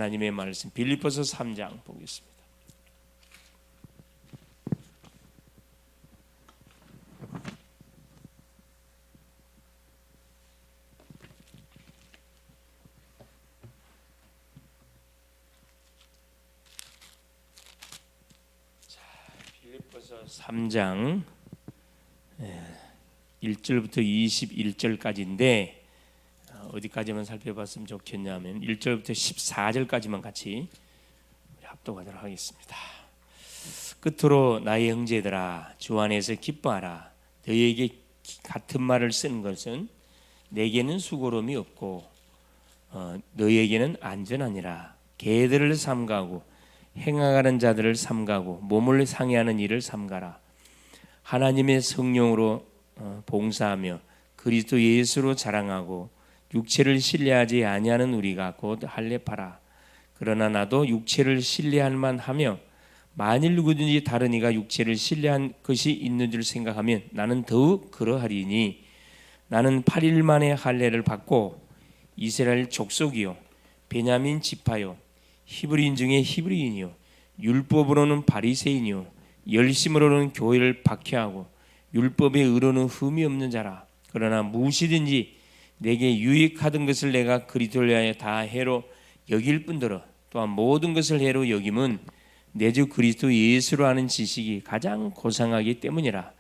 하나님의 말씀 빌립보서 3장 보겠습니다. 빌립보서 3장 1절부터 21절까지인데 어디까지만 살펴봤으면 좋겠냐면 1절부터 14절까지만 같이 합독하도록 하겠습니다. 끝으로 나의 형제들아 주 안에서 기뻐하라. 너희에게 같은 말을 쓰는 것은 내게는 수고로움이 없고 너희에게는 안전하니라. 개들을 삼가고 행하가는 자들을 삼가고 몸을 상해하는 일을 삼가라. 하나님의 성령으로 봉사하며 그리스도 예수로 자랑하고 육체를 신뢰하지 아니하는 우리가 곧 할례파라. 그러나 나도 육체를 신뢰할 만하며 만일 누구든지 다른 이가 육체를 신뢰한 것이 있는 줄 생각하면 나는 더욱 그러하리니 나는 8일 만에 할례를 받고 이스라엘 족속이요 베냐민 지파요 히브리인 중에 히브리인이요 율법으로는 바리새인이요 열심으로는 교회를 박해하고 율법의 의로는 흠이 없는 자라. 그러나 무엇이든지 내게 유익하던 것을 내가 그리스도를 위하여 다 해로 여길 뿐더러 또한 모든 것을 해로 여김은 내 주 그리스도 예수로 아는 지식이 가장 고상하기 때문이라.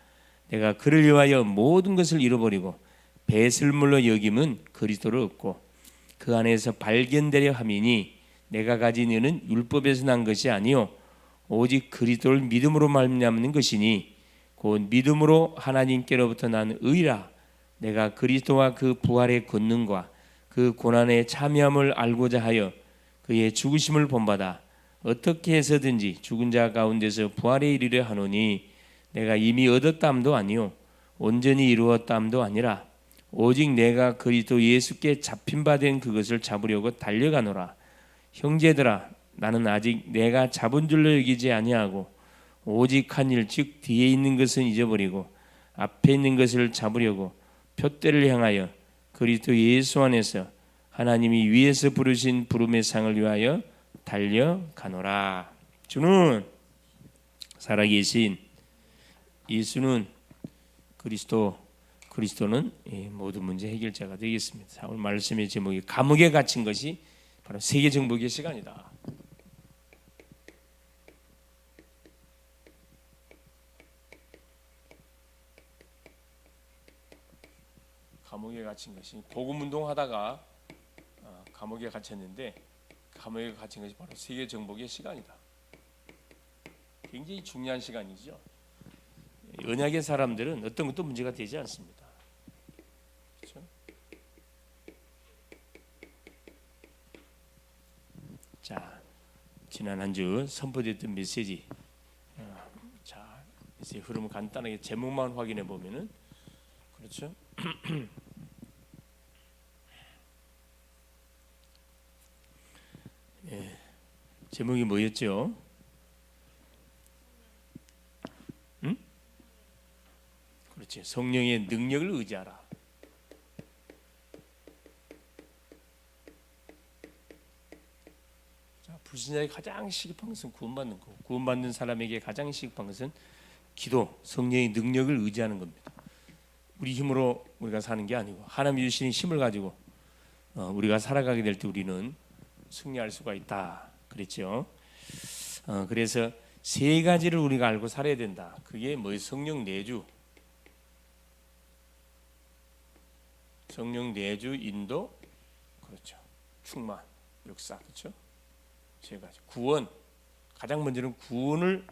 내가 그를 위하여 모든 것을 잃어버리고 배설물로 여김은 그리스도를 얻고 그 안에서 발견되려 함이니 내가 가진 의는 율법에서 난 것이 아니요 오직 그리스도를 믿음으로 말미암는 것이니 곧 믿음으로 하나님께로부터 난 의라. 내가 그리스도와 그 부활의 권능과 그 고난의 참여함을 알고자 하여 그의 죽으심을 본받아 어떻게 해서든지 죽은 자 가운데서 부활에 이르려 하노니 내가 이미 얻었다함도 아니요 온전히 이루었다함도 아니라 오직 내가 그리스도 예수께 잡힌 바 된 그것을 잡으려고 달려가노라. 형제들아 나는 아직 내가 잡은 줄로 여기지 아니하고 오직 한 일 즉 뒤에 있는 것은 잊어버리고 앞에 있는 것을 잡으려고 표대를 향하여 그리스도 예수 안에서 하나님이 위에서 부르신 부름의 상을 위하여 달려가노라. 주는 살아계신 예수는 그리스도는 모든 문제 해결자가 되겠습니다. 오늘 말씀의 제목이 감옥에 갇힌 것이 바로 세계 정복의 시간이다. 감옥에 갇힌 것이 복음 운동하다가 감옥에 갇혔는데 감옥에 갇힌 것이 바로 세계 정복의 시간이다. 굉장히 중요한 시간이죠. 언약의 사람들은 어떤 것도 문제가 되지 않습니다. 그렇죠? 자, 지난 한 주 선포됐던 메시지, 자, 이제 흐름을 간단하게 제목만 확인해 보면은 그렇죠. 제목이 뭐였죠? 그렇지. 성령의 능력을 의지하라. 자, 불신자의 가장 시급한 것은 구원받는 거. 구원받는 사람에게 가장 시급한 것은 기도, 성령의 능력을 의지하는 겁니다. 우리 힘으로 우리가 사는 게 아니고 하나님 주시는 힘을 가지고 우리가 살아가게 될 때 우리는 승리할 수가 있다. 그랬죠. 그래서 세 가지를 우리가 알고 살아야 된다. 그게 뭐 성령 내주, 인도, 그렇죠. 충만, 역사, 그렇죠. 세 가지. 구원, 가장 먼저는 구원을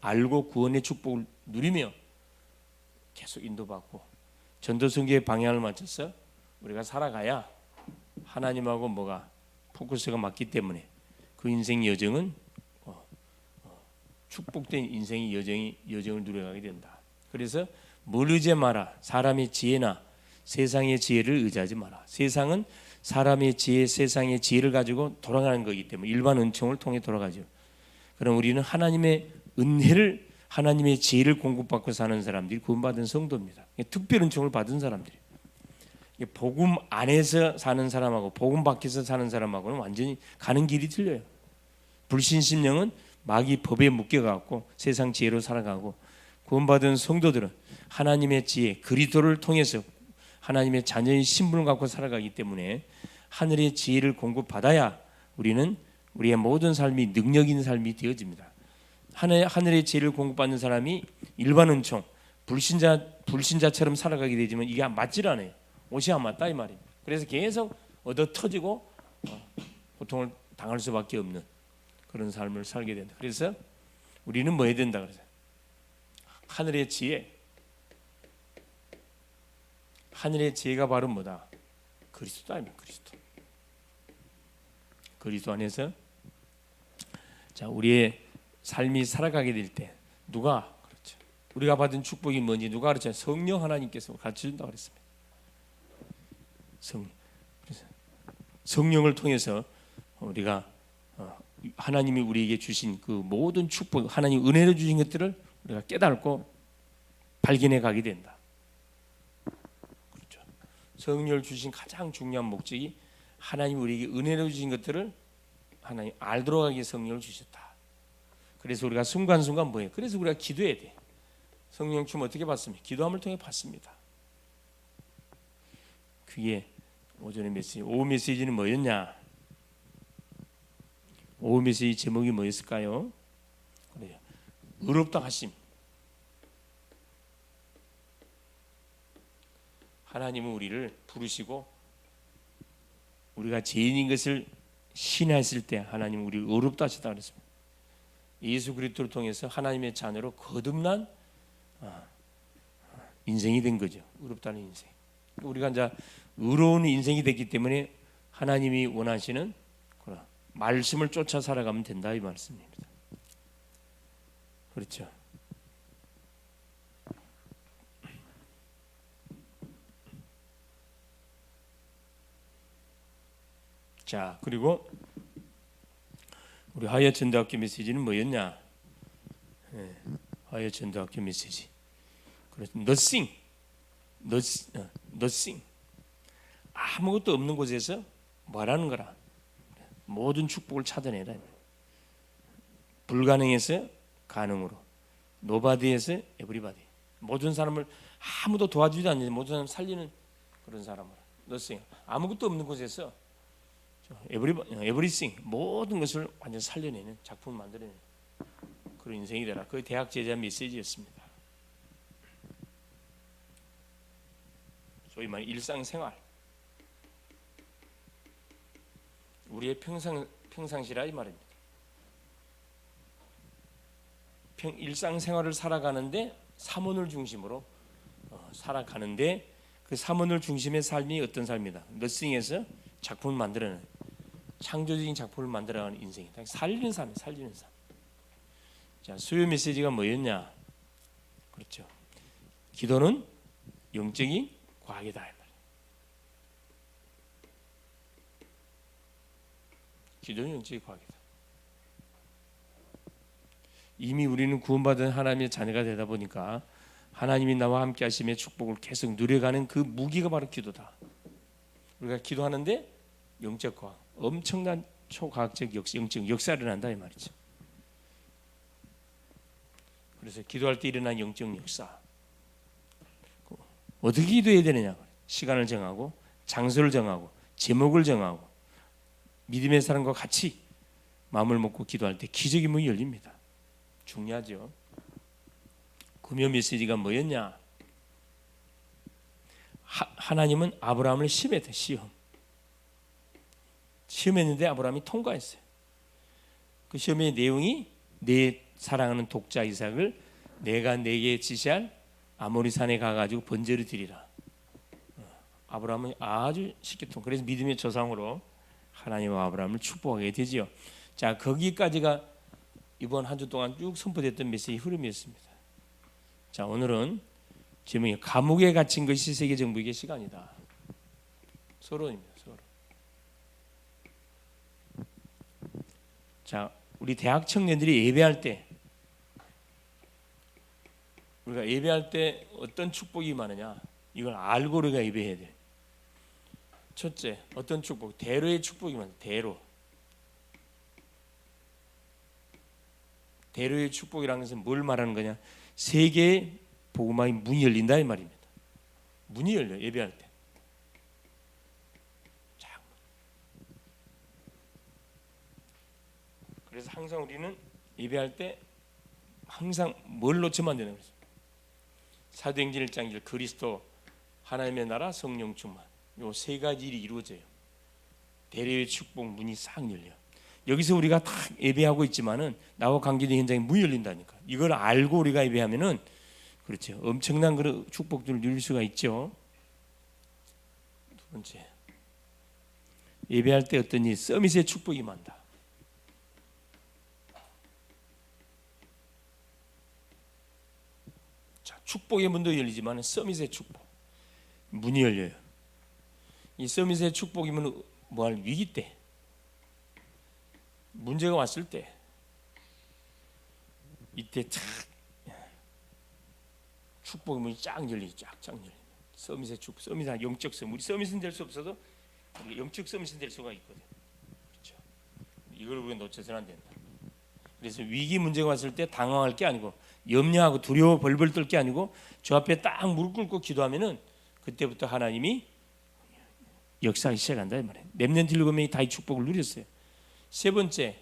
알고 구원의 축복을 누리며 계속 인도받고 전도선교의 방향을 맞춰서 우리가 살아가야 하나님하고 뭐가 포커스가 맞기 때문에 그 인생 여정은 축복된 인생의 여정을 누려가게 된다. 그래서 뭘 의지하지 마라. 사람의 지혜나 세상의 지혜를 의지하지 마라. 세상은 사람의 지혜, 세상의 지혜를 가지고 돌아가는 거기 때문에 일반 은총을 통해 돌아가죠. 그럼 우리는 하나님의 은혜를, 하나님의 지혜를 공급받고 사는 사람들이 구원받은 성도입니다. 특별 은총을 받은 사람들이. 복음 안에서 사는 사람하고 복음 밖에서 사는 사람하고는 완전히 가는 길이 틀려요. 불신심령은 마귀 법에 묶여갖고 세상 지혜로 살아가고, 구원받은 성도들은 하나님의 지혜 그리스도를 통해서 하나님의 자녀의 신분을 갖고 살아가기 때문에 하늘의 지혜를 공급받아야 우리는 우리의 모든 삶이 능력 있는 삶이 되어집니다. 하늘의 지혜를 공급받는 사람이 일반 은총 불신자처럼 살아가게 되지만 이게 맞질 않아요. 옷이 안 맞다 이 말이에요. 그래서 계속 얻어 터지고 고통을 당할 수밖에 없는 그런 삶을 살게 된다. 그래서 우리는 뭐 해야 된다 그래서 하늘의 지혜가 바로 뭐다? 그리스도다 아닙니까? 그리스도 안에서 자 우리의 삶이 살아가게 될 때 누가 그렇죠? 우리가 받은 축복이 뭔지 누가 가르쳐? 성령 하나님께서 가르쳐 준다고 그랬습니다. 성령을 통해서 우리가 하나님이 우리에게 주신 그 모든 축복, 하나님 은혜로 주신 것들을 우리가 깨닫고 발견해 가게 된다. 그렇죠. 성령을 주신 가장 중요한 목적이 하나님 우리에게 은혜로 주신 것들을 하나님 알도록 하기 위해 성령을 주셨다. 그래서 우리가 순간순간 뭐예요? 그래서 우리가 기도해야 돼. 성령 춤 어떻게 받습니까? 기도함을 통해 받습니다. 그게 오전의 메시지. 오후 메시지는 뭐였냐? 오후 메시지 제목이 뭐였을까요? 그래요. 의롭다 하심. 하나님은 우리를 부르시고 우리가 죄인인 것을 신뢰했을 때 하나님은 우리를 의롭다 하시다 그랬습니다. 예수 그리스도를 통해서 하나님의 자녀로 거듭난 인생이 된 거죠. 의롭다는 인생. 우리가 이제 의로운 인생이 됐기 때문에 하나님이 원하시는 말씀을 쫓아 살아가면 된다 이 말씀입니다. 그렇죠. 자 그리고 우리 하여천대학교 메시지는 뭐였냐? 하여천대학교 메시지. 그래서 nothing. 아무것도 없는 곳에서 뭐라는 거라. 모든 축복을 찾아내라. 불가능에서 가능으로, 노바디에서 에브리바디. 모든 사람을 아무도 도와주지 않는 모든 사람 살리는 그런 사람으로. nothing. 아무것도 없는 곳에서 everything 모든 것을 완전 살려내는 작품을 만들어내는 그런 인생이 되라. 그 대학 제자 메시지였습니다. 소위 말해 일상생활, 우리의 평상시라 이 말입니다. 일상생활을 살아가는데 사문을 중심으로 살아가는데 그 사문을 중심의 삶이 어떤 삶이다? 너싱에서 작품을 만들어내는 창조적인 작품을 만들어가는 인생이다. 살리는 삶이에요. 살리는 삶. 자, 수요 메시지가 뭐였냐? 그렇죠. 기도는 영적인 과학이다. 기도는 영적인 과학이다. 이미 우리는 구원받은 하나님의 자녀가 되다 보니까 하나님이 나와 함께 하심의 축복을 계속 누려가는 그 무기가 바로 기도다. 우리가 기도하는데 영적 과학, 엄청난 초과학적 영적 역사를 한다 이 말이죠. 그래서 기도할 때 일어난 영적 역사. 어떻게 기도해야 되느냐? 시간을 정하고 장소를 정하고 제목을 정하고 믿음의 사람과 같이 마음을 먹고 기도할 때 기적의 문이 열립니다. 중요하죠. 금요 메시지가 뭐였냐? 하나님은 아브라함을 시험했다. 시험했는데 아브라함이 통과했어요. 그 시험의 내용이 내 사랑하는 독자 이삭을 내가 내게 지시할 아모리 산에 가가지고 번제를 드리라. 아브라함은 아주 쉽게 통과. 그래서 믿음의 조상으로 하나님과 아브라함을 축복하게 되지요. 자, 거기까지가 이번 한 주 동안 쭉 선포됐던 메시지 흐름이었습니다. 자, 오늘은 제목이 감옥에 갇힌 것이 세계 정부의 시간이다. 서론입니다. 서론. 자, 우리 대학 청년들이 예배할 때 우리가 예배할 때 어떤 축복이 많으냐? 이걸 알고 우리가 예배해야 돼. 첫째, 어떤 축복? 대로의 축복이면 대로. 대로의 축복이라는 것은 뭘 말하는 거냐? 세계의 복음화의 문이 열린다 이 말입니다. 문이 열려 예배할 때. 그래서 항상 우리는 예배할 때 항상 뭘 놓치면 안 되는 거죠. 사도행전 1장 1 그리스도 하나님의 나라 성령 충만 요 세 가지 일이 이루어져요. 대리의 축복 문이 싹 열려. 여기서 우리가 다 예배하고 있지만은 나와 관계된 현장에 문이 열린다니까. 이걸 알고 우리가 예배하면은 그렇죠. 엄청난 그런 축복들을 누릴 수가 있죠. 두 번째, 예배할 때 어떤 일 서밋의 축복이 많다. 자, 축복의 문도 열리지만 서밋의 축복 문이 열려요. 이 서밋의 축복이면 뭐할 위기 때, 문제가 왔을 때, 이때 탁 축복의 문이 쫙 열리죠. 쫙 열리. 서밋의 축복, 서밋은 영적 서밋. 우리 서밋은 될 수 없어도 영적 서밋은 될 수가 있거든. 그렇죠? 이걸 우리가 놓쳐서는 안 된다. 그래서 위기 문제가 왔을 때 당황할 게 아니고 염려하고 두려워 벌벌 떨 게 아니고 주 앞에 딱 무릎 꿇고 기도하면은 그때부터 하나님이 역사하기 시작한다 이 말이에요. 렘넌트 7명이 다 이 축복을 누렸어요. 세 번째,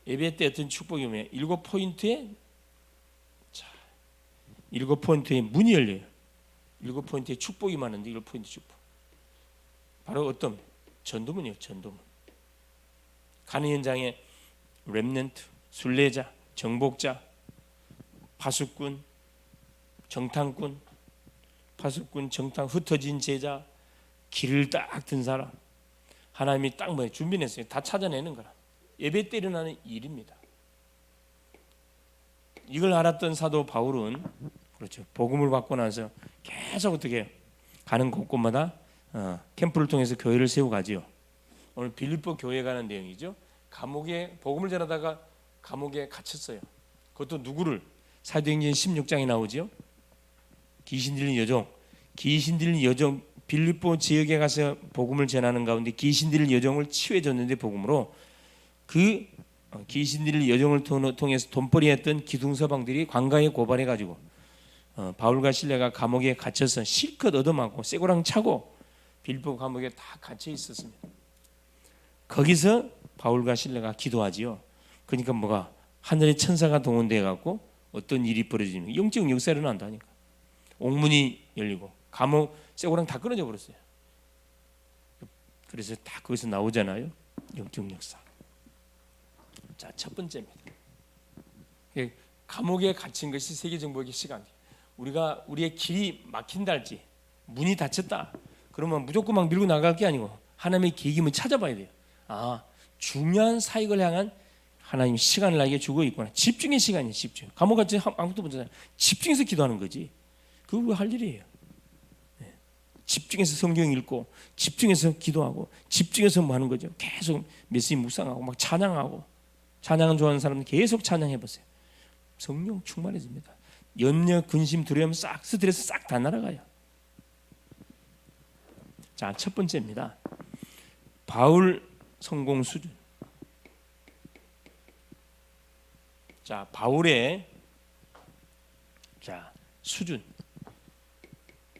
예배 때 어떤 축복이 오면 7포인트에 자, 7포인트에 문이 열려요. 7포인트에 축복이 많은데 7포인트 축복. 바로 어떤 전도문이에요. 전도문. 가는 현장에 렘넌트, 순례자, 정복자, 파수꾼, 정탐꾼, 파수꾼, 정탐, 흩어진 제자, 길을 딱 든 사람, 하나님이 딱 뭐 준비했어요. 다 찾아내는 거라. 예배 때 일어나는 일입니다. 이걸 알았던 사도 바울은 그렇죠. 복음을 받고 나서 계속 어떻게 해요? 가는 곳곳마다 캠프를 통해서 교회를 세우고 가지요. 오늘 빌립보 교회 가는 내용이죠. 감옥에 복음을 전하다가 감옥에 갇혔어요. 그것도 누구를? 사도행전 16장에 나오죠. 귀신 들린 여종. 귀신 들린 여종 빌립보 지역에 가서 복음을 전하는 가운데 귀신 들린 여종을 치유해 줬는데 복음으로 그 귀신 들린 여종을 통해서 돈벌이했던 기둥서방들이 관가에 고발해 가지고 바울과 실레가 감옥에 갇혀서 실컷 얻어맞고 쇠고랑 차고 빌립보 감옥에 다 갇혀 있었습니다. 거기서 바울과 실레가 기도하지요. 그러니까 뭐가 하늘의 천사가 동원돼 갖고 어떤 일이 벌어지는 영적 역사를 일어난다니까. 옥문이 열리고 감옥 쇠고랑 다 끊어져 버렸어요. 그래서 다 거기서 나오잖아요. 영적 역사. 자, 첫 번째입니다. 감옥에 갇힌 것이 세계 정복의 시간이에요. 우리가 우리의 길이 막힌다 할지 문이 닫혔다. 그러면 무조건 막 밀고 나갈 게 아니고 하나님의 계획임을 찾아봐야 돼요. 아, 중요한 사역을 향한 하나님 시간을 나에게 주고 있구나. 집중의 시간이에요. 집중. 감옥 같이 아무것도 못하잖아요. 집중해서 기도하는 거지. 그거 할 일이에요. 집중해서 성경 읽고 집중해서 기도하고 집중해서 뭐 하는 거죠. 계속 메시지 묵상하고 막 찬양하고. 찬양을 좋아하는 사람은 계속 찬양해 보세요. 성령 충만해집니다. 염려, 근심, 두려움 싹 스트레스 싹 다 날아가요. 자, 첫 번째입니다. 바울 성공 수준. 자, 바울의 수준.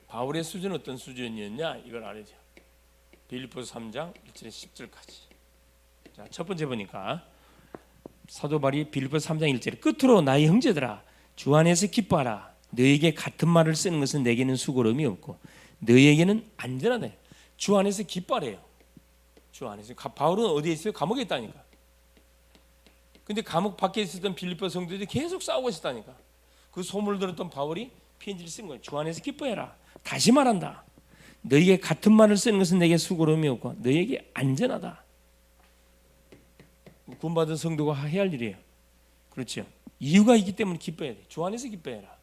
바울의 수준은 어떤 수준이었냐? 이걸 알아야죠. 빌립보서 3장 1절에서 10절까지. 자, 첫 번째 보니까 사도 바울이 빌립보서 3장 1절에 끝으로 나의 형제들아 주 안에서 기뻐하라. 너에게 같은 말을 쓰는 것은 내게는 수고로움이 없고 너에게는 안전하다. 주 안에서 기뻐하래요. 주 안에서. 바울은 어디에 있어요? 감옥에 있다니까. 근데 감옥 밖에 있었던 빌립보 성도들이 계속 싸우고 있었다니까. 그 소문을 들었던 바울이 편지를 쓴 거예요. 주 안에서 기뻐해라. 다시 말한다. 너에게 같은 말을 쓰는 것은 내게 수고로움이 없고 너에게 안전하다. 구원받은 성도가 해야 할 일이에요. 그렇죠. 이유가 있기 때문에 기뻐해야 돼. 주 안에서 기뻐해라.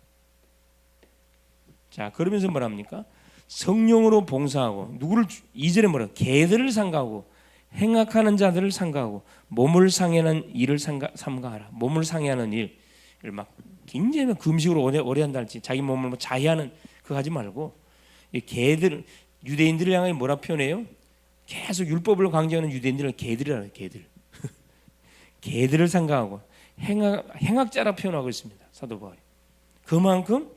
자, 그러면서 뭐랍니까? 성령으로 봉사하고 누구를 2절에 뭐라? 개들을 상가하고 행악하는 자들을 상가하고 몸을 상해하는 일을 삼가하라. 몸을 상해하는 일을 막 굉장히 금식으로 오래 한다 할지 자기 몸을 뭐 자해하는 그거 하지 말고 이 개들 유대인들을 향해 뭐라 표현해요? 계속 율법을 강조하는 유대인들을 개들이라고 해요. 개들. 개들을 상가하고 행악자라 표현하고 있습니다. 사도 바울이. 그만큼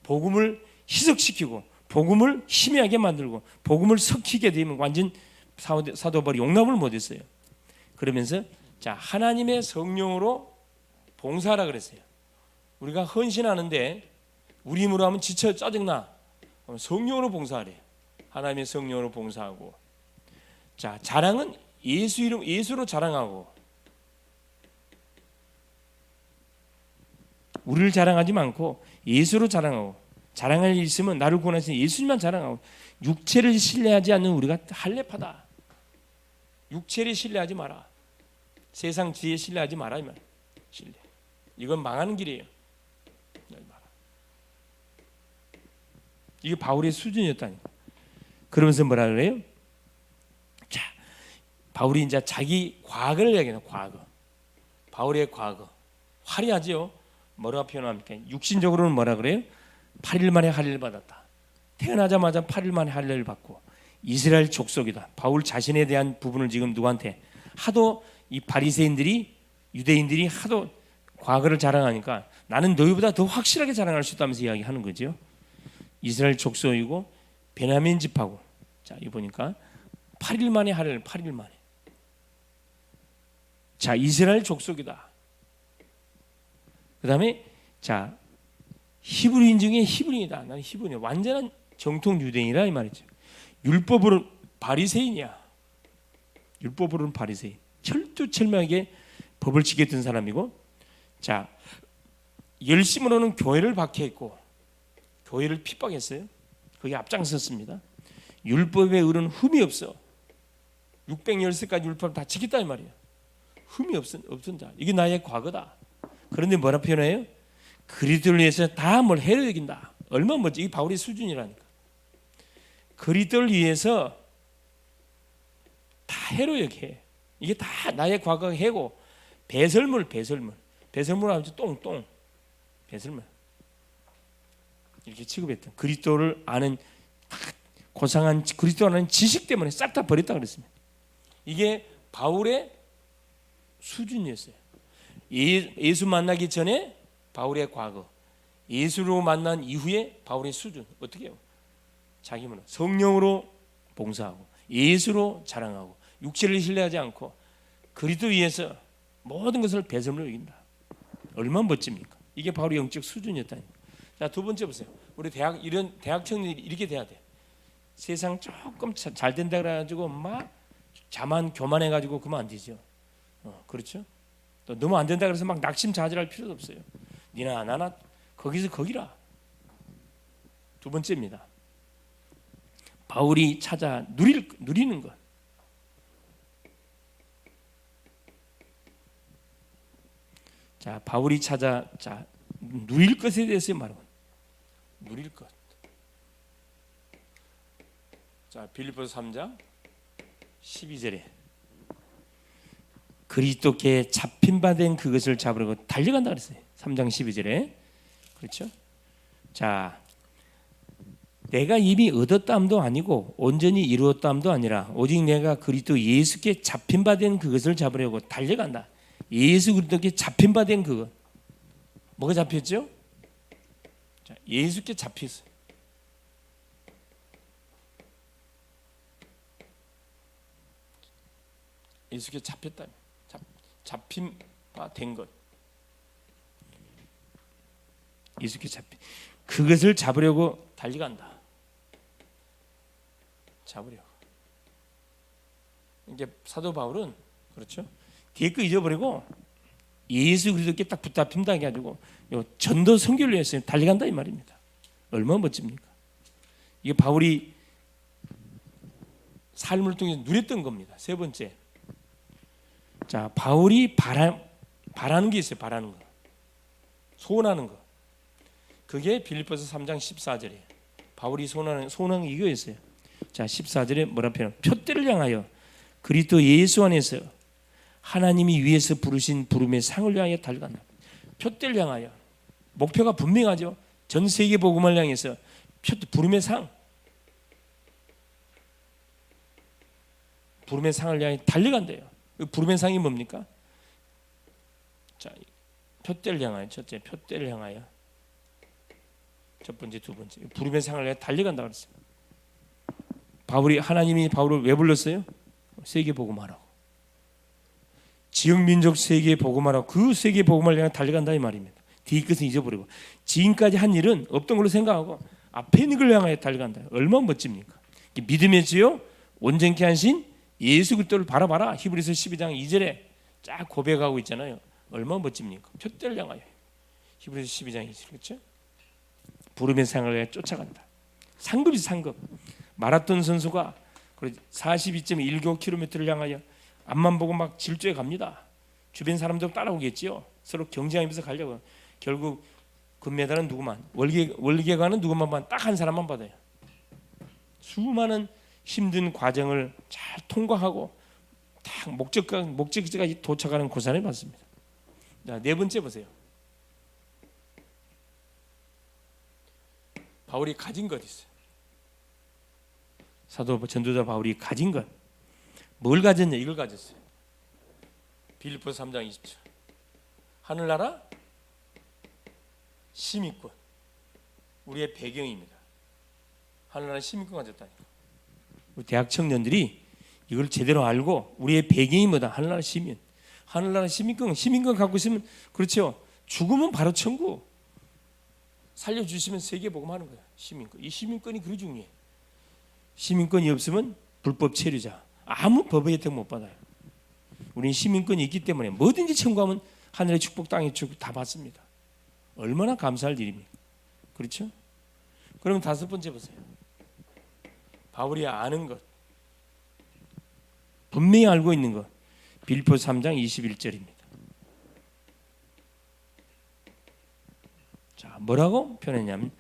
복음을 희석시키고 복음을 희미하게 만들고 복음을 섞이게 되면 완전 사도 바울이 용납을 못했어요. 그러면서 자, 하나님의 성령으로 봉사하라 그랬어요. 우리가 헌신하는데 우리 힘으로 하면 지쳐 짜증나. 성령으로 봉사하래. 하나님의 성령으로 봉사하고. 자, 자랑은 예수 이름, 예수로 자랑하고. 우리를 자랑하지 않고 예수로 자랑하고. 자랑할 일 있으면 나를 구원하신 예수님만 자랑하고. 육체를 신뢰하지 않는 우리가 할례파다. 육체를 신뢰하지 마라. 세상 지혜 신뢰하지 마라 이 말. 신뢰. 이건 망하는 길이에요. 이게 바울의 수준이었다니까. 그러면서 뭐라 그래요? 자, 바울이 이제 자기 과거를 얘기해요. 과거. 바울의 과거. 화려하죠. 뭐라 표현합니까? 육신적으로는 뭐라 그래요? 8일 만에 할례를 받았다. 태어나자마자 8일 만에 할례를 받고 이스라엘 족속이다. 바울 자신에 대한 부분을 지금 누구한테 하도 이 바리새인들이 유대인들이 하도 과거를 자랑하니까 나는 너희보다 더 확실하게 자랑할 수 있다면서 이야기하는 거죠. 이스라엘 족속이고 베냐민 집하고 자, 이 보니까 8일 만에 할례를 8일 만에. 자, 이스라엘 족속이다. 그다음에 자, 히브리인 중에 히브리인이다. 나는 히브리인. 완전한 정통 유대인이라 이 말이죠. 율법으로 바리새인이야. 율법으로는 바리새인. 철두철미하게 법을 지켰던 사람이고, 자, 열심으로는 교회를 박해했고 교회를 핍박했어요. 거기에 앞장섰습니다. 율법의 의는 흠이 없어. 610세까지 율법을 다 지켰다 이 말이야. 흠이 없은 자. 이게 나의 과거다. 그런데 뭐라 표현해요? 그리스도를 위해서 다 뭘 해로 여긴다. 얼마나 멋지. 이게 바울의 수준이라니까. 그리스도를 위해서 다 해로 여기해. 이게 다 나의 과거 해고 배설물 하면 똥 배설물 이렇게 취급했던 그리스도를 아는 고상한 그리스도를 아는 지식 때문에 싹 다 버렸다 그랬습니다. 이게 바울의 수준이었어요. 예수 만나기 전에 바울의 과거, 예수로 만난 이후에 바울의 수준 어떻게 해요? 자기 문화 성령으로 봉사하고 예수로 자랑하고 육체를 신뢰하지 않고 그리스도 위해서 모든 것을 배설물로 여긴다. 얼마나 멋집니까? 이게 바로 영적 수준이었다니까. 자, 두 번째 보세요. 우리 이런 대학 청년들이 이렇게 돼야 돼. 세상 조금 잘 된다 그래가지고 막 자만 교만해가지고 그러면 안 되죠. 그렇죠? 또 너무 안 된다 그래서 막 낙심자질할 필요도 없어요. 니나 나나 거기서 거기라. 두 번째입니다. 바울이 찾아 누리는 것. 자, 바울이 찾아 누릴 것에 대해서 말하고 누릴 것. 자, 빌립보서 3장 12절에 그리스도께 잡힌 바 된 그것을 잡으려고 달려간다 그랬어요. 3장 12절에. 그렇죠? 자, 내가 이미 얻었다함도 아니고 온전히 이루었다함도 아니라 오직 내가 그리스도 예수께 잡힌 바 된 그것을 잡으려고 달려간다. 예수 그리스도께 잡힌 바 된 그것. 뭐가 잡혔죠? 자, 예수께 잡혔어요. 예수께 잡혔다. 잡힌 바 된 것. 예수께 잡힌 그것을 잡으려고 달려간다. 잡으려고. 이게 사도 바울은 그렇죠? 뒤에 거 잊어버리고 예수 그리스도께 딱 붙잡힌다 해가지고 전도 선교를 했어요. 달려간다 이 말입니다. 얼마나 멋집니까? 이게 바울이 삶을 통해서 누렸던 겁니다. 세 번째. 자, 바울이 바라는 게 있어요. 바라는 거. 소원하는 거. 그게 빌립보서 3장 14절에 바울이 소원하는 게 이거였어요. 자, 14절에 뭐라 표현? 표대를 향하여 그리스도 예수 안에서 하나님이 위에서 부르신 부름의 상을 향하여 달려간다. 표대를 향하여. 목표가 분명하죠. 전 세계 복음을 향해서 부름의 상. 부름의 상을 향해 달려간대요. 부름의 상이 뭡니까? 자, 표대를 향하여, 첫째 표대를 향하여, 첫 번째, 두 번째 부름의 상을 향해 달려간다 그랬어요. 하나님이 바울을 왜 불렀어요? 세계 복음하라고. 지역 민족 세계에 복음하라고. 그 세계 복음을 향해 달려간다 이 말입니다. 뒤끝은 잊어버리고 지금까지 한 일은 없던 걸로 생각하고 앞에 있는 걸 향해 달려간다. 얼마나 멋집니까? 믿음의 주요 온전케 하신 예수 그리스도를 바라봐라. 히브리서 12장 2절에 쫙 고백하고 있잖아요. 얼마나 멋집니까? 표대를 향하여. 히브리서 12장 2절 그렇죠? 부름의 상을 향해 쫓아간다. 상급이 상급. 마라톤 선수가 42.1km를 향하여 앞만 보고 막 질주해 갑니다. 주변 사람들 따라오겠지요. 서로 경쟁하면서 가려고. 결국 금메달은 누구만, 월계관은 누구만 받아? 딱 한 사람만 받아요. 수많은 힘든 과정을 잘 통과하고 딱 목적지까지 도착하는 고산을 받습니다. 자, 네 번째 보세요. 바울이 가진 것 있어요. 사도 전도자 바울이 가진 것. 뭘 가졌냐? 이걸 가졌어요. 빌립보서 3장 20절. 하늘나라 시민권. 우리의 배경입니다. 하늘나라 시민권 가졌다니까. 우리 대학 청년들이 이걸 제대로 알고 우리의 배경이 뭐다? 하늘나라 시민. 하늘나라 시민권 갖고 있으면 그렇죠. 죽으면 바로 천국. 살려주시면 세계 복음하는 거야. 시민권. 이 시민권이 그리 중요해. 시민권이 없으면 불법 체류자. 아무 법의 혜택 못 받아요. 우리는 시민권이 있기 때문에 뭐든지 청구하면 하늘의 축복 땅의 축복 다 받습니다. 얼마나 감사할 일입니까? 그렇죠? 그럼 다섯 번째 보세요. 바울이 아는 것, 분명히 알고 있는 것. 빌립보서 3장 21절입니다. 자, 뭐라고 표현했냐면,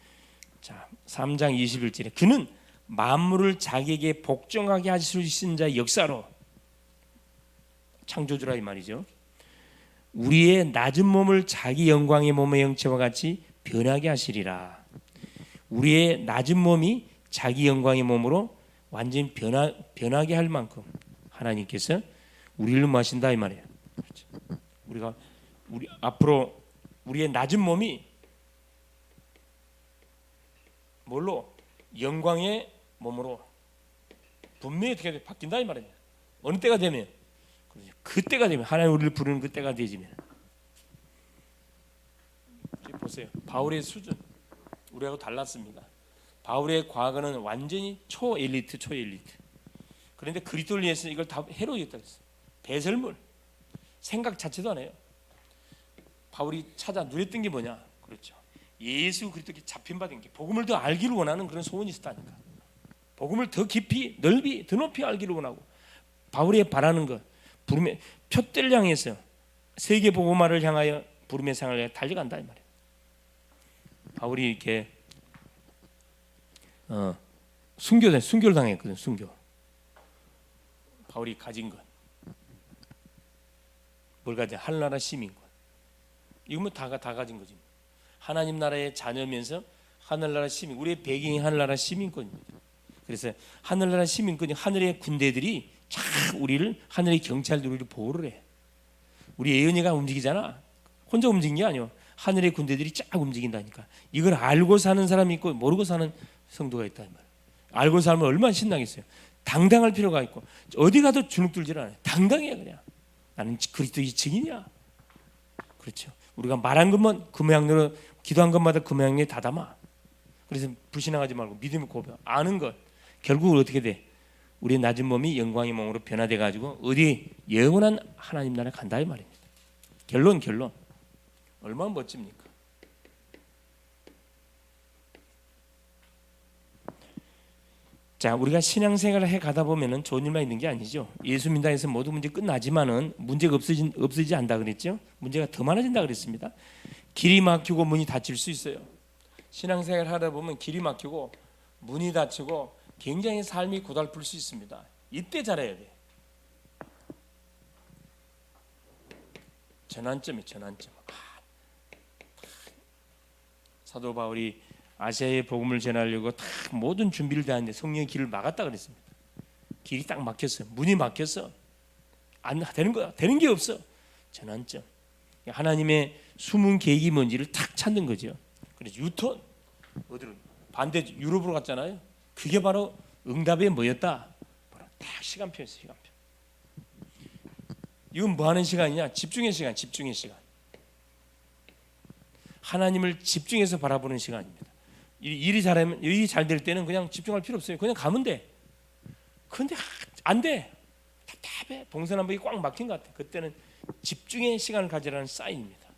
자, 3장 21절에 그는 만물을 자기에게 복종하게 하실 수 있는 자의 역사로, 창조주라 이 말이죠. 우리의 낮은 몸을 자기 영광의 몸의 형체와 같이 변하게 하시리라. 우리의 낮은 몸이 자기 영광의 몸으로 완전히 변하게 할 만큼 하나님께서 우리를 모하신다 이 말이에요. 우리 앞으로 우리의 낮은 몸이 뭘로? 영광의 몸으로 분명히 어떻게 바뀐다 이 말이에요. 어느 때가 되면? 그때가 되면, 하나님 우리를 부르는 그때가 되지면. 보세요. 바울의 수준 우리하고 달랐습니다. 바울의 과거는 완전히 초엘리트. 그런데 그리스도를 위해서 이걸 다 해로웠다 했어요. 배설물, 생각 자체도 안 해요. 바울이 찾아 누렸던 게 뭐냐? 그렇죠. 예수 그리스도께 잡힌받은 게, 복음을 더 알기를 원하는 그런 소원이 있었다니까. 복음을 더 깊이, 넓이, 더 높이 알기를 원하고, 바울이 바라는 것, 부름의 표대를 향해서 세계 복음화를 향하여 부름의 상을 향해 달려간다 이 말이에요. 바울이 이렇게 순교를 당했거든. 순교. 바울이 가진 것, 뭘 가진? 하늘나라 시민권. 이거면 다 가진 거지. 하나님 나라의 자녀면서 하늘나라 시민, 우리의 배경이 하늘나라 시민권입니다. 그래서 하늘나라 시민권이, 하늘의 군대들이 쫙 우리를, 하늘의 경찰들이 우리를 보호를 해. 우리 예언이가 움직이잖아. 혼자 움직이는 게 아니야. 하늘의 군대들이 쫙 움직인다니까. 이걸 알고 사는 사람이 있고 모르고 사는 성도가 있다 이 말. 알고 살면 얼마나 신나겠어요. 당당할 필요가 있고, 어디 가도 주눅들질 않아요. 당당해. 그냥 나는 그리스도의 증인이야. 그렇죠. 우리가 말한 것만 그 모양대로, 기도한 것마다 그 모양에 다 담아. 그래서 불신앙하지 말고 믿음을 고백, 아는 것. 결국은 어떻게 돼? 우리의 낮은 몸이 영광의 몸으로 변화돼 가지고 어디? 영원한 하나님 나라에 간다 이 말입니다. 결론 얼마나 멋집니까? 자, 우리가 신앙생활을 해 가다 보면은 좋은 일만 있는 게 아니죠. 예수 믿는다 해서 모든 문제 끝나지만은 문제가 없어지지 않다 그랬죠. 문제가 더 많아진다 그랬습니다. 길이 막히고 문이 닫힐 수 있어요. 신앙생활 하다 보면 길이 막히고 문이 닫히고 굉장히 삶이 고달플 수 있습니다. 이때 잘해야 돼. 전환점이 전환점. 사도 바울이 아시아의 복음을 전하려고 다 모든 준비를 다 했는데 성령의 길을 막았다 그랬습니다. 길이 딱 막혔어. 문이 막혔어. 안 되는 거야. 되는 게 없어. 전환점. 하나님의 숨은 계획이 뭔지를 탁 찾는 거죠. 그래서 유턴 어디로 반대 유럽으로 갔잖아요. 그게 바로 응답의 뭐였다? 바로 딱 시간표였어요. 시간표. 이건 뭐 하는 시간이냐? 집중의 시간, 집중의 시간. 하나님을 집중해서 바라보는 시간입니다. 일이 잘 될 때는 그냥 집중할 필요 없어요. 그냥 가면 돼. 그런데 안 돼. 답답해. 동서남북이 꽉 막힌 것 같아. 그때는 집중의 시간을 가지라는 사인입니다.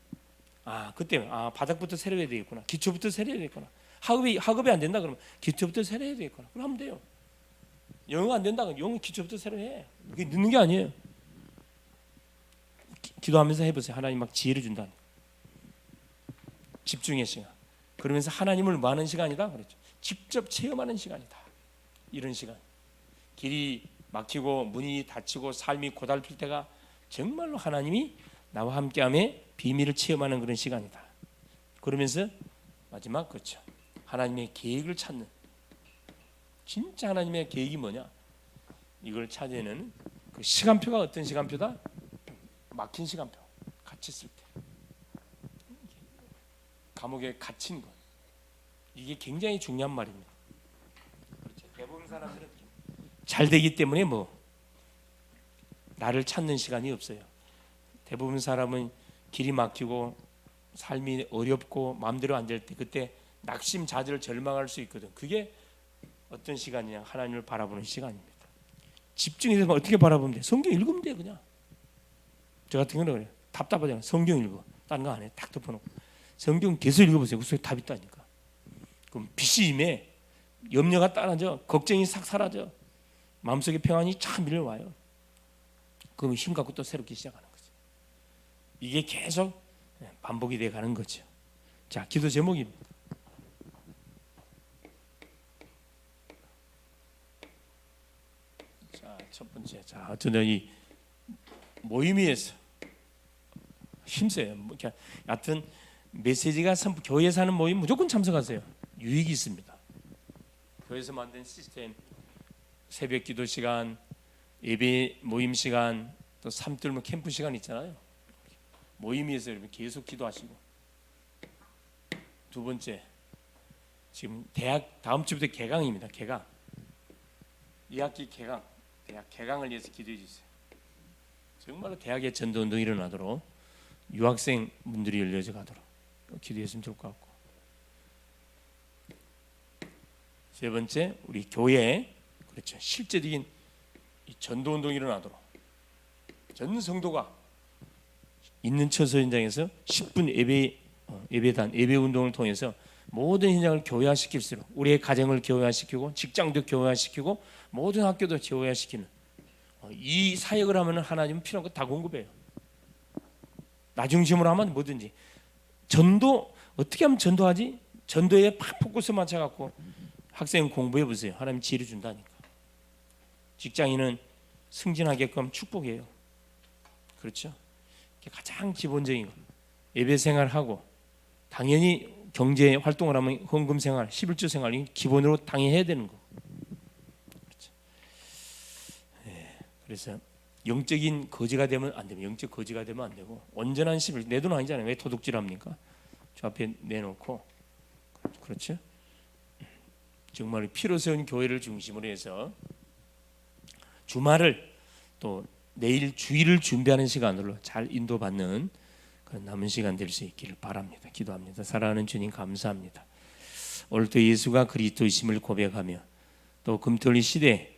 그때 바닥부터 세려야 되겠구나. 기초부터 세려야 되겠구나. 학업이 안 된다 그러면 기초부터 세려야 되겠구나. 그럼 하면 돼요. 영어가 안 된다 그러면 영어 기초부터 세려해. 그게 늦는 게 아니에요. 기도하면서 해보세요. 하나님 막 지혜를 준다. 집중의 시간. 그러면서 하나님을 뭐 하는 시간이다? 그랬죠. 직접 체험하는 시간이다. 이런 시간. 길이 막히고 문이 닫히고 삶이 고달플 때가 정말로 하나님이 나와 함께함에 비밀을 체험하는 그런 시간이다. 그러면서 마지막 그렇죠. 하나님의 계획을 찾는. 진짜 하나님의 계획이 뭐냐? 이걸 찾아내는 그 시간표가 어떤 시간표다? 막힌 시간표. 갇혔을 때. 감옥에 갇힌 것. 이게 굉장히 중요한 말입니다. 그렇죠. 대부분 사람들은 잘 되기 때문에 나를 찾는 시간이 없어요. 대부분 사람은 길이 막히고 삶이 어렵고 마음대로 안 될 때 그때 낙심, 좌절, 절망할 수 있거든. 그게 어떤 시간이냐? 하나님을 바라보는 시간입니다. 집중해서 어떻게 바라보면 돼? 성경 읽으면 돼 그냥. 저 같은 경우는 그래요. 답답하잖아. 성경 읽어. 다른 거 안 해. 딱 덮어놓고. 성경 계속 읽어보세요. 그 속에 답 있다니까. 그럼 빛이 임해. 염려가 따라져. 걱정이 싹 사라져. 마음속에 평안이 참 밀려와요. 그럼 힘 갖고 또 새롭게 시작하는 거죠. 이게 계속 반복이 돼 가는 거죠. 자, 기도 제목입니다. 자, 첫 번째. 자, 어쩌면 이 모임위에서 힘써요. 하여튼 메시지가 교회에서 하는 모임 무조건 참석하세요. 유익이 있습니다. 교회에서 만든 시스템, 새벽 기도 시간, 예배 모임 시간, 또 삼들모 캠프 시간 있잖아요. 모임에서 여러분 계속 기도하시고. 두 번째, 지금 대학 다음 주부터 개강입니다. 개강. 2학기 개강, 대학 개강을 위해서 기도해 주세요. 정말로 대학의 전도운동이 일어나도록 유학생 분들이 열려져 가도록 기도했으면 좋을 것 같고. 세 번째, 우리 교회에 그렇죠. 실제적인 전도운동이 일어나도록 전 성도가 있는 처소 현장에서 10분 예배단 예배운동을 통해서 모든 현장을 교회화시킬수록 우리의 가정을 교회화시키고 직장도 교회화시키고 모든 학교도 교회화시키는 이 사역을 하면 하나님은 필요한 거 다 공급해요. 나 중심으로 하면 뭐든지. 전도 어떻게 하면 전도하지? 전도에 팍 포커스 맞춰갖고 학생 공부해 보세요. 하나님 지혜를 준다니까. 직장인은 승진하게끔 축복해요. 그렇죠? 가장 기본적인 거. 예배 생활하고 당연히 경제 활동을 하면 헌금 생활, 11조 생활이 기본으로 당연히 해야 되는 거. 그렇죠? 네, 그래서 영적인 거지가 되면 안 되면 영적 거지가 되면 안 되고 온전한 11, 내 돈 아니잖아요. 왜 도둑질합니까? 저 앞에 내놓고. 그렇죠? 정말 피로 세운 교회를 중심으로 해서 주말을 또 내일 주일을 준비하는 시간으로 잘 인도받는 그런 남은 시간 될 수 있기를 바랍니다. 기도합니다. 사랑하는 주님 감사합니다. 오늘도 예수가 그리스도이심을 고백하며 또 금토일 시대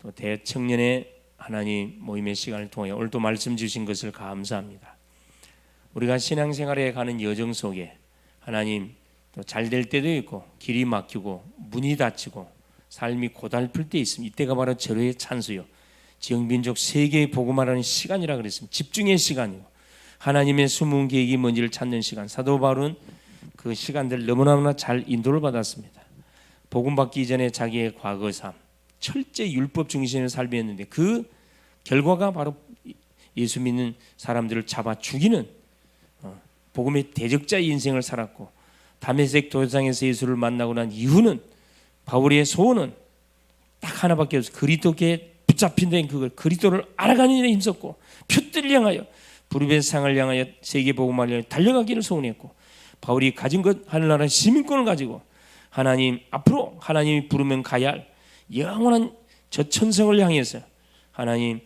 또 대청년의 하나님 모임의 시간을 통해 오늘도 말씀 주신 것을 감사합니다. 우리가 신앙생활에 가는 여정 속에 하나님 또 잘 될 때도 있고 길이 막히고 문이 닫히고 삶이 고달플 때 있습니다. 이때가 바로 절호의 찬수요 지역민족 세계에 복음하라는 시간이라 그랬습니다. 집중의 시간이고 하나님의 숨은 계획이 뭔지를 찾는 시간. 사도 바울은 그 시간들 너무나 잘 인도를 받았습니다. 복음 받기 이전에 자기의 과거 삶 철저히 율법 중심의 삶이었는데 그 결과가 바로 예수 믿는 사람들을 잡아 죽이는 복음의 대적자의 인생을 살았고 다메섹 도상에서 예수를 만나고 난 이후는 바울의 소원은 딱 하나밖에 없어요. 그리스도께 붙잡힌 데인 그걸 그리스도를 알아가는 일에 힘썼고 표대를 향하여 부르벤 상을 향하여 세계 복음을 향하여 달려가기를 소원했고 바울이 가진 것 하늘나라 시민권을 가지고 하나님 앞으로 하나님이 부르면 가야 할 영원한 저 천성을 향해서 하나님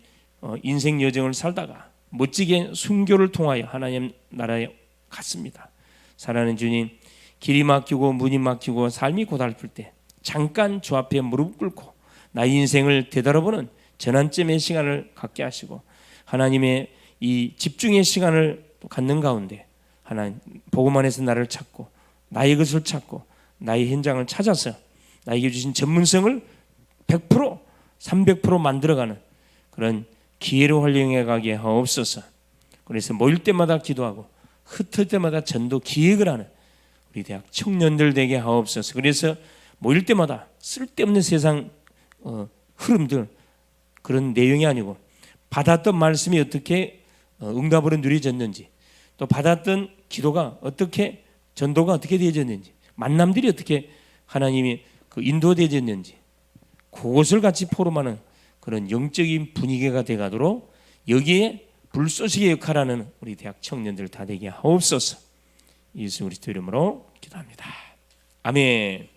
인생 여정을 살다가 멋지게 순교를 통하여 하나님 나라에 갔습니다. 사랑하는 주님, 길이 막히고 문이 막히고 삶이 고달플 때 잠깐 주 앞에 무릎 꿇고 나의 인생을 되돌아보는 전환점의 시간을 갖게 하시고 하나님의 이 집중의 시간을 갖는 가운데 하나님 복음 안에서 나를 찾고 나의 것을 찾고 나의 현장을 찾아서 나에게 주신 전문성을 100% 300% 만들어가는 그런 기회로 활용해 가게 하옵소서. 그래서 모일 때마다 기도하고 흩을 때마다 전도 기획을 하는 우리 대학 청년들 되게 하옵소서. 그래서 모일 때마다 쓸데없는 세상 흐름들 그런 내용이 아니고 받았던 말씀이 어떻게 응답으로 누려졌는지 또 받았던 기도가 어떻게 전도가 어떻게 되어졌는지 만남들이 어떻게 하나님이 인도되어졌는지 그것을 같이 포럼하는 그런 영적인 분위기가 되가도록 여기에 불쏘시개 역할하는 우리 대학 청년들 다 되게 하옵소서. 예수 그리스도 이름으로 기도합니다. 아멘.